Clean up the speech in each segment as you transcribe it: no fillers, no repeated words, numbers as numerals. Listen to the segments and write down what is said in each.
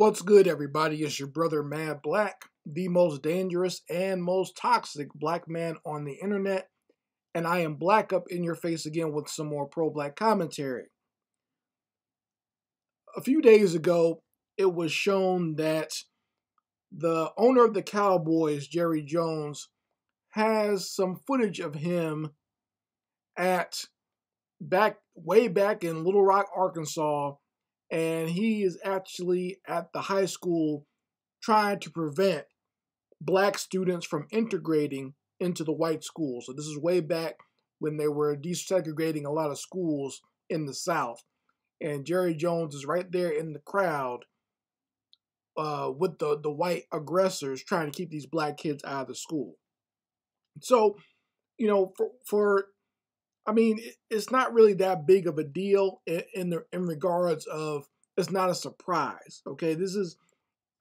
What's good, everybody? It's your brother Mad Black, the most dangerous and most toxic black man on the internet, and I am black up in your face again with some more pro-black commentary. A few days ago, it was shown that the owner of the Cowboys, Jerry Jones, has some footage of him at way back in Little Rock, Arkansas, and he is actually at the high school trying to prevent black students from integrating into the white schools. So this is way back when they were desegregating a lot of schools in the South. And Jerry Jones is right there in the crowd with the white aggressors trying to keep these black kids out of the school. So, it's not really that big of a deal in regards of it's not a surprise. Okay, this is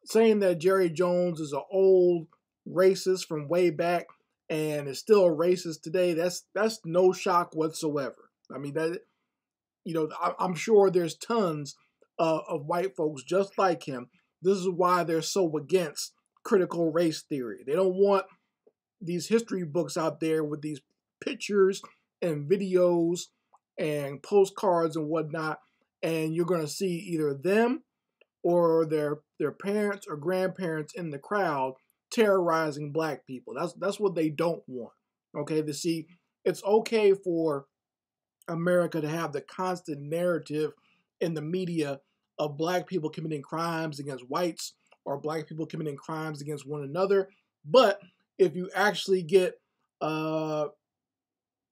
saying that Jerry Jones is an old racist from way back and is still a racist today. That's no shock whatsoever. I mean I'm sure there's tons of white folks just like him. This is why they're so against critical race theory. They don't want these history books out there with these pictures and videos and postcards and whatnot, and you're going to see either them or their parents or grandparents in the crowd terrorizing black people. That's what they don't want. Okay, to see it's okay for America to have the constant narrative in the media of black people committing crimes against whites or black people committing crimes against one another. But if you actually get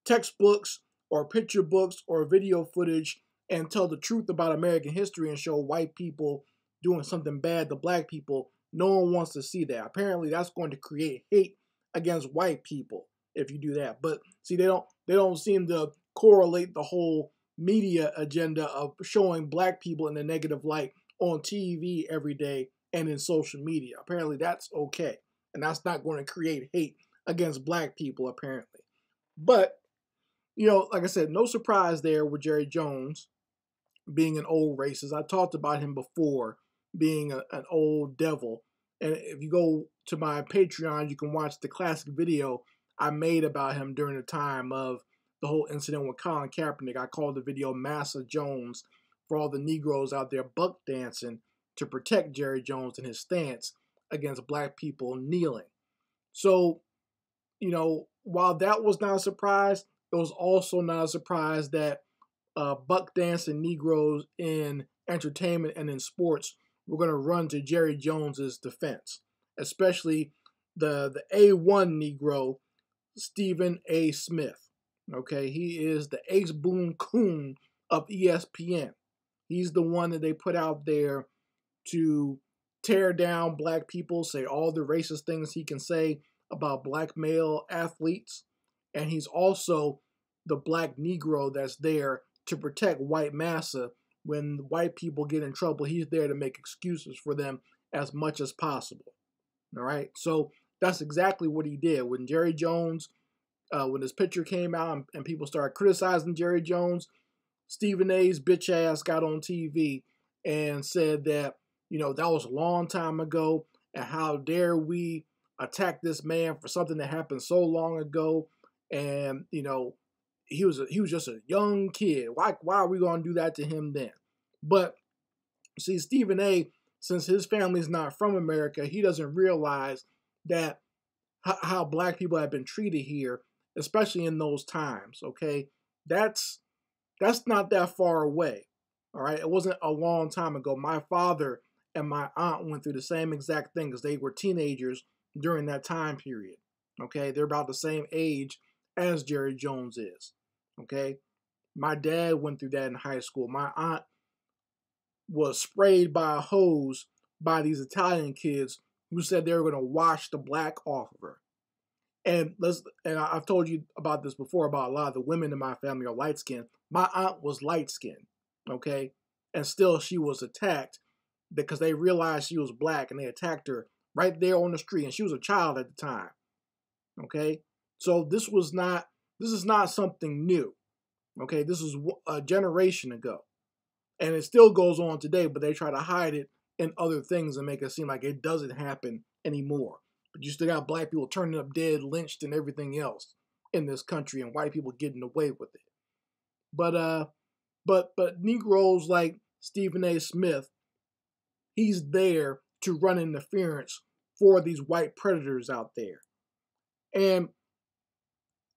textbooks or picture books or video footage and tell the truth about American history and show white people doing something bad to black people, no one wants to see that. Apparently, that's going to create hate against white people if you do that. But see, they don't seem to correlate the whole media agenda of showing black people in a negative light on TV every day and in social media. Apparently, that's okay, and that's not going to create hate against black people, apparently. But like I said, no surprise there with Jerry Jones being an old racist. I talked about him before being an old devil. And if you go to my Patreon, you can watch the classic video I made about him during the time of the whole incident with Colin Kaepernick. I called the video Massa Jones for all the Negroes out there buck dancing to protect Jerry Jones and his stance against black people kneeling. So, while that was not a surprise, it was also not a surprise that buck dancing Negroes in entertainment and in sports were going to run to Jerry Jones's defense, especially the A1 Negro, Stephen A. Smith. Okay, he is the ace boon coon of ESPN. He's the one that they put out there to tear down black people, say all the racist things he can say about black male athletes. And he's also the black Negro that's there to protect white massa. When white people get in trouble, he's there to make excuses for them as much as possible. All right, so that's exactly what he did. When Jerry Jones, when his picture came out and people started criticizing Jerry Jones, Stephen A's bitch ass got on TV and said that, that was a long time ago, and how dare we attack this man for something that happened so long ago, and he was just a young kid. Why are we going to do that to him then? But see, Stephen A., since his family's not from America, he doesn't realize that how black people have been treated here, especially in those times. Okay, that's not that far away. All right, it wasn't a long time ago. My father and my aunt went through the same exact thing because they were teenagers during that time period. Okay, they're about the same age as Jerry Jones is. Okay, my dad went through that in high school. My aunt was sprayed by a hose by these Italian kids who said they were going to wash the black off of her. And I've told you about this before about a lot of the women in my family are light skinned. My aunt was light skinned, okay, and still she was attacked because they realized she was black and they attacked her right there on the street, and she was a child at the time. Okay, so this is not something new. Okay, this is a generation ago, and it still goes on today, but they try to hide it in other things and make it seem like it doesn't happen anymore. But you still got black people turning up dead, lynched, and everything else in this country, and white people getting away with it. But Negroes like Stephen A. Smith, he's there to run interference for these white predators out there. And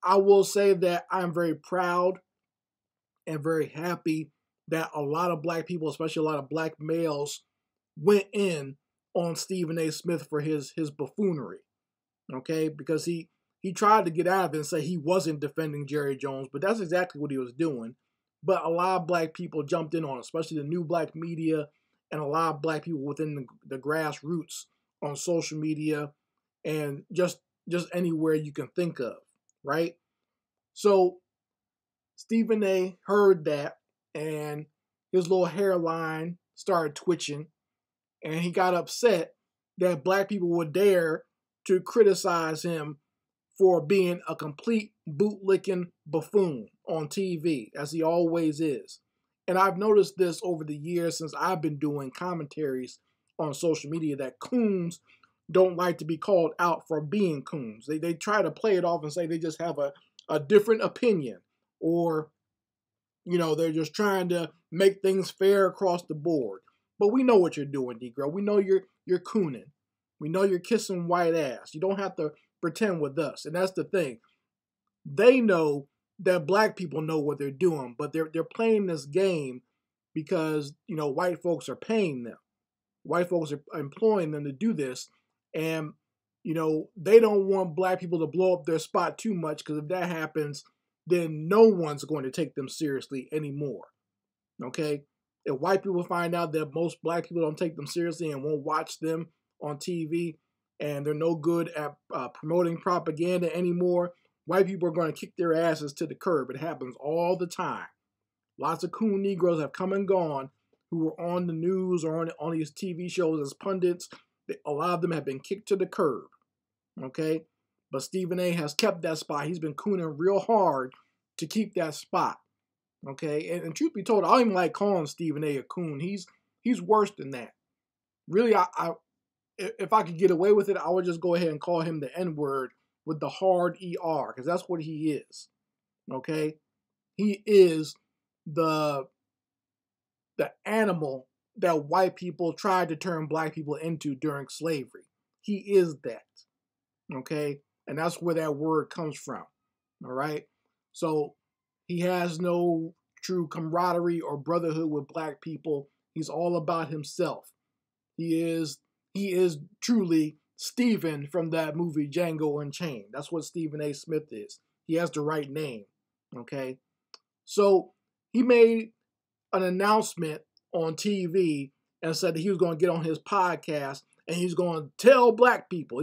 I will say that I'm very proud and very happy that a lot of black people, especially a lot of black males, went in on Stephen A. Smith for his buffoonery. Okay, because he tried to get out of it and say he wasn't defending Jerry Jones, but that's exactly what he was doing. But a lot of black people jumped in on it, especially the new black media and a lot of black people within the grassroots on social media and just anywhere you can think of, right? So Stephen A. heard that and his little hairline started twitching and he got upset that black people would dare to criticize him for being a complete bootlicking buffoon on TV, as he always is. And I've noticed this over the years since I've been doing commentaries on social media that coons don't like to be called out for being coons. They try to play it off and say they just have a different opinion, or they're just trying to make things fair across the board. But we know what you're doing, Negro. We know you're cooning. We know you're kissing white ass. You don't have to pretend with us. And that's the thing. They know that black people know what they're doing, but they're playing this game because, white folks are paying them. White folks are employing them to do this. And, they don't want black people to blow up their spot too much, because if that happens, then no one's going to take them seriously anymore. Okay? If white people find out that most black people don't take them seriously and won't watch them on TV, and they're no good at promoting propaganda anymore, white people are going to kick their asses to the curb. It happens all the time. Lots of coon Negroes have come and gone who were on the news or on these TV shows as pundits. A lot of them have been kicked to the curb. Okay? But Stephen A. has kept that spot. He's been cooning real hard to keep that spot. Okay? And truth be told, I don't even like calling Stephen A. coon. He's worse than that. Really, if I could get away with it, I would just go ahead and call him the N-word with the hard ER, because that's what he is. Okay? He is the animal that white people tried to turn black people into during slavery. He is that. Okay? And that's where that word comes from. All right? So he has no true camaraderie or brotherhood with black people. He's all about himself. He is truly Stephen from that movie Django Unchained. That's what Stephen A. Smith is. He has the right name. Okay? So he made an announcement on TV and said that he was going to get on his podcast and he's going to tell black people.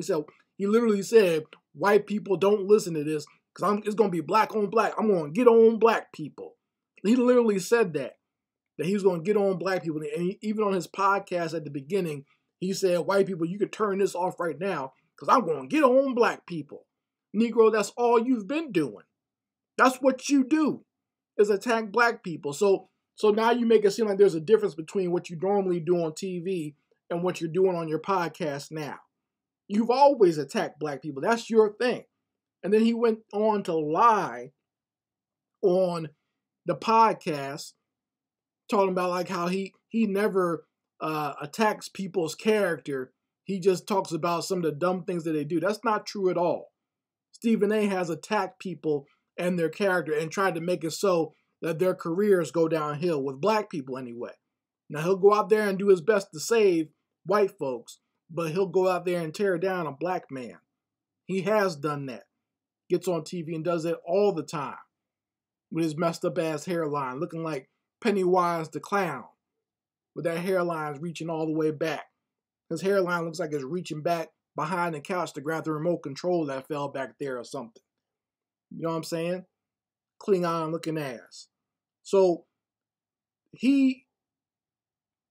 He literally said, white people, don't listen to this because it's going to be black on black. I'm going to get on black people. He literally said that he was going to get on black people. And even on his podcast at the beginning, he said, white people, you could turn this off right now because I'm going to get on black people. Negro, that's all you've been doing. That's what you do, is attack black people. So now you make it seem like there's a difference between what you normally do on TV and what you're doing on your podcast now. You've always attacked black people. That's your thing. And then he went on to lie on the podcast, talking about like how he never attacks people's character. He just talks about some of the dumb things that they do. That's not true at all. Stephen A. has attacked people and their character and tried to make it so that their careers go downhill, with black people anyway. Now, he'll go out there and do his best to save white folks, but he'll go out there and tear down a black man. He has done that. Gets on TV and does it all the time with his messed up ass hairline, looking like Pennywise the Clown, with that hairline reaching all the way back. His hairline looks like it's reaching back behind the couch to grab the remote control that fell back there or something. You know what I'm saying? Klingon looking ass. So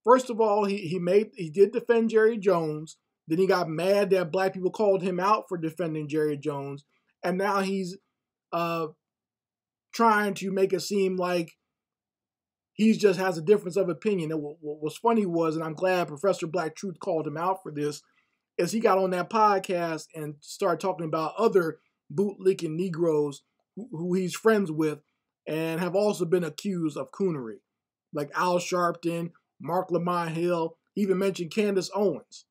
first of all, he did defend Jerry Jones. Then he got mad that black people called him out for defending Jerry Jones. And now he's trying to make it seem like he just has a difference of opinion. And what was funny was, and I'm glad Professor Black Truth called him out for this, is he got on that podcast and started talking about other bootlicking Negroes who he's friends with and have also been accused of coonery, like Al Sharpton, Mark Lamont Hill, even mentioned Candace Owens.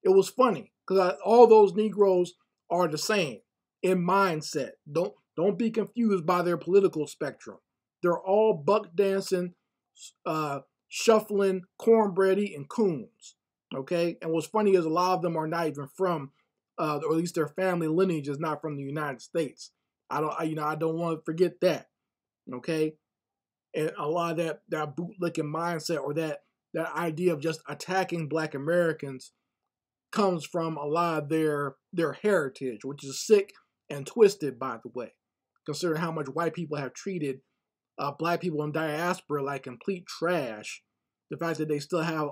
It was funny because all those Negroes are the same in mindset. Don't be confused by their political spectrum. They're all buck dancing, shuffling, cornbread eating coons. Okay, and what's funny is a lot of them are not even from, or at least their family lineage is not from the United States. I don't want to forget that. Okay, and a lot of that bootlicking mindset or that idea of just attacking Black Americans comes from a lot of their heritage, which is sick and twisted, by the way, considering how much white people have treated Black people in diaspora like complete trash. The fact that they still have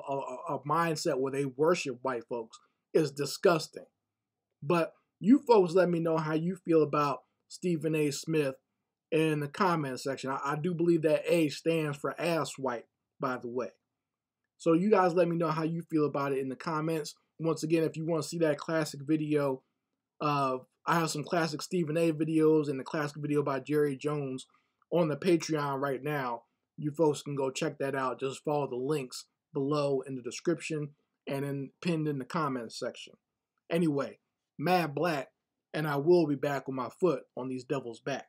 a mindset where they worship white folks is disgusting. But you folks let me know how you feel about Stephen A. Smith in the comment section. I do believe that A stands for ass white, by the way. So you guys let me know how you feel about it in the comments. Once again, if you want to see that classic video, I have some classic Stephen A. videos and the classic video by Jerry Jones on the Patreon right now. You folks can go check that out. Just follow the links below in the description and pinned in the comments section. Anyway, Mad Black, and I will be back with my foot on these devils' back.